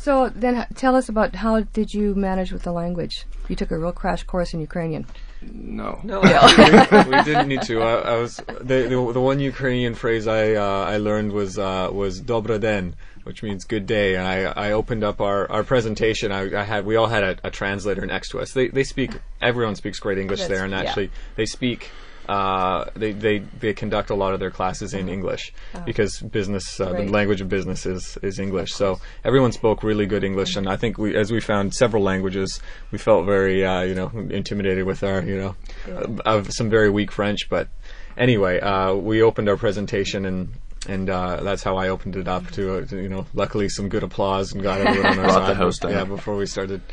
So then tell us about how did you manage with the language? You took a real crash course in Ukrainian. No, we didn't need to. I was the one Ukrainian phrase I learned was "Добрий день," which means good day. And I opened up our presentation. We all had a translator next to us. Everyone speaks great English there, and actually they speak. They conduct a lot of their classes in English because business, the language of business is English. So everyone spoke really good English, and I think as we found several languages, we felt very intimidated with our of some very weak French. But anyway, we opened our presentation and that's how I opened it up to luckily some good applause and got everyone on our side. The host down. Yeah, before we started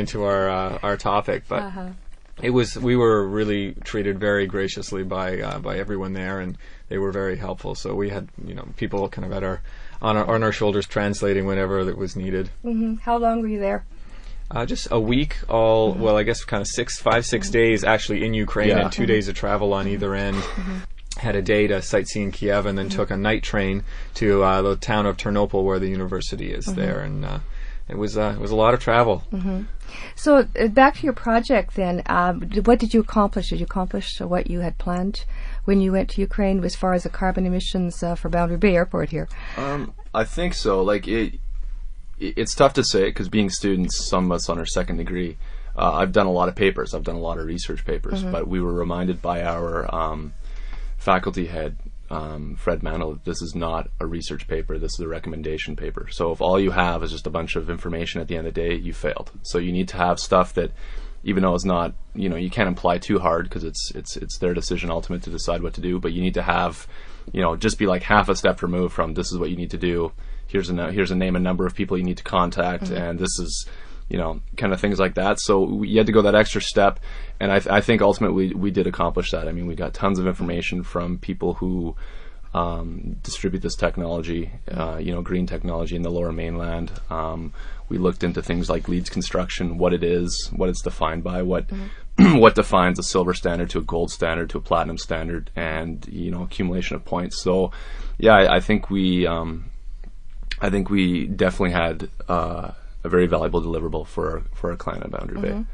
into our topic, but. We were really treated very graciously by everyone there, and they were very helpful. So we had people kind of on our shoulders translating whenever it was needed. Mm-hmm. How long were you there? Just a week. Well, I guess kind of 6 days actually in Ukraine, and 2 days of travel on either end. Had a day to sightsee in Kiev, and then took a night train to the town of Ternopil, where the university is there, and it was a lot of travel. So back to your project then, what did you accomplish? Did you accomplish what you had planned when you went to Ukraine as far as the carbon emissions for Boundary Bay Airport here? I think so. Like it's tough to say because being students, some of us on our second degree, I've done a lot of papers. I've done a lot of research papers, but we were reminded by our faculty head, Fred Mantle, this is not a research paper, this is a recommendation paper. So if all you have is just a bunch of information at the end of the day, you failed. So you need to have stuff that, even though it's not, you can't imply too hard because it's their decision ultimate to decide what to do, but you need to have, just be like half a step removed from this is what you need to do, here's a name and number of people you need to contact, and this is, kind of things like that. So you had to go that extra step, and I think ultimately we did accomplish that. I mean, we got tons of information from people who distribute this technology, green technology in the Lower Mainland. We looked into things like LEED's construction, what it is, what it's defined by, what defines a silver standard to a gold standard to a platinum standard, and accumulation of points. So, yeah, I think we definitely had a very valuable deliverable for our client at Boundary Bay.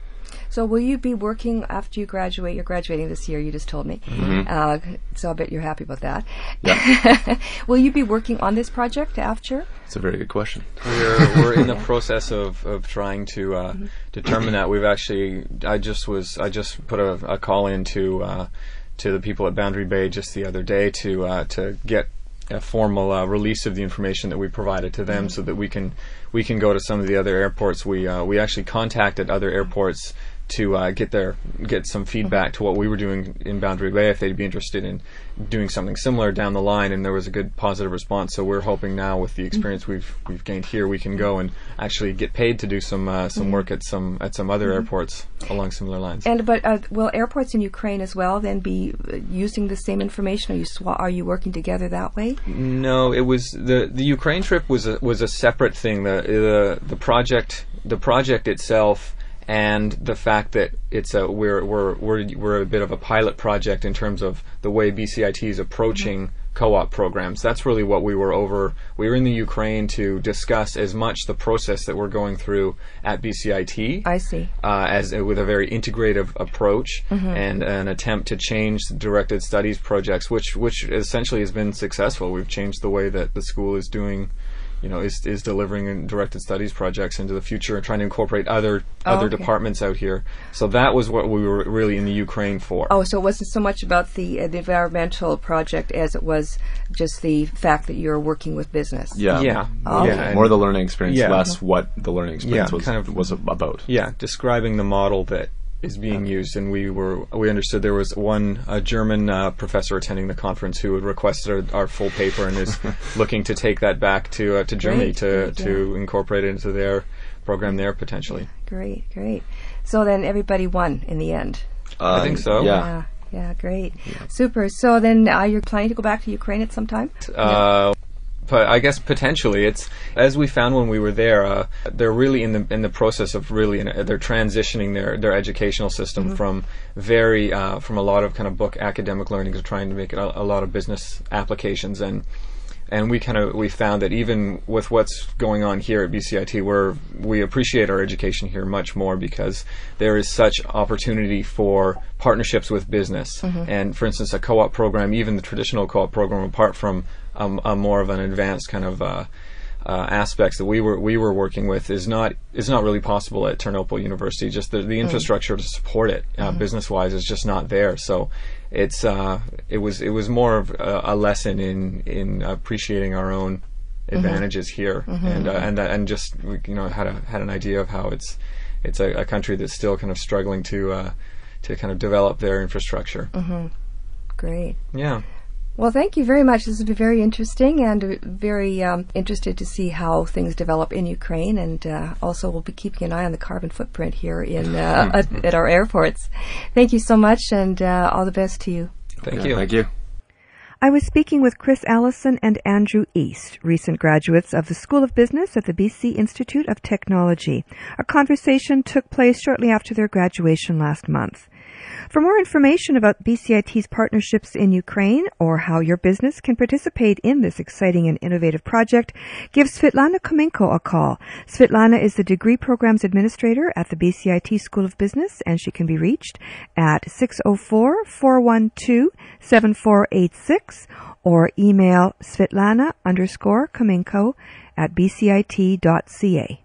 So will you be working after you graduate? You're graduating this year, you just told me. So I bet you're happy about that. Yeah. Will you be working on this project after? It's a very good question. We're in the process of trying to determine that. We've actually, I just put a call in to the people at Boundary Bay just the other day to get a formal release of the information that we provided to them, so that we can go to some of the other airports. We actually contacted other airports to get some feedback to what we were doing in Boundary Bay, if they'd be interested in doing something similar down the line, and there was a good positive response. So we're hoping now, with the experience we've gained here, we can go and actually get paid to do some work at some other airports along similar lines. But will airports in Ukraine as well then be using the same information? Are you working together that way? No, it was the Ukraine trip was a separate thing. The project itself, and the fact that we're a bit of a pilot project in terms of the way BCIT is approaching co-op programs. That's really what we were over. We were in the Ukraine to discuss as much the process that we're going through at BCIT. I see. With a very integrative approach and an attempt to change the directed studies projects, which essentially has been successful. We've changed the way that the school is doing, is delivering directed studies projects into the future and trying to incorporate other departments out here. So that was what we were really in the Ukraine for. Oh, so it wasn't so much about the environmental project as it was just the fact that you're working with business. Yeah. More the learning experience, less what the learning experience was about. Yeah, describing the model that is being used, and we understood there was a German professor attending the conference who had requested our full paper and is looking to take that back to Germany to incorporate it into their program there potentially. Great. So then everybody won in the end. I think so. Yeah, great. Yeah. Super. So then you're planning to go back to Ukraine at some time? But I guess potentially, it's, as we found when we were there, they're really in the process of they're transitioning their educational system from a lot of kind of book academic learning to trying to make it a lot of business applications, and And we found that even with what's going on here at BCIT, we appreciate our education here much more because there is such opportunity for partnerships with business. And for instance, a co-op program, even the traditional co-op program, apart from a more of an advanced kind of aspects that we were working with, is not really possible at Ternopil University. Just the infrastructure to support it business wise is just not there. So it was more of a lesson in appreciating our own advantages here, and just had an idea of how it's a country that's still kind of struggling to kind of develop their infrastructure. Great. Yeah. Well, thank you very much. This has been very interesting, and very interested to see how things develop in Ukraine. And also, we'll be keeping an eye on the carbon footprint here at our airports. Thank you so much, and all the best to you. Thank you. Thank you. I was speaking with Chris Allison and Andrew East, recent graduates of the School of Business at the BC Institute of Technology. Our conversation took place shortly after their graduation last month. For more information about BCIT's partnerships in Ukraine or how your business can participate in this exciting and innovative project, give Svetlana Kominko a call. Svetlana is the Degree Programs Administrator at the BCIT School of Business, and she can be reached at 604-412-7486 or email Svetlana_Kominko at bcit.ca.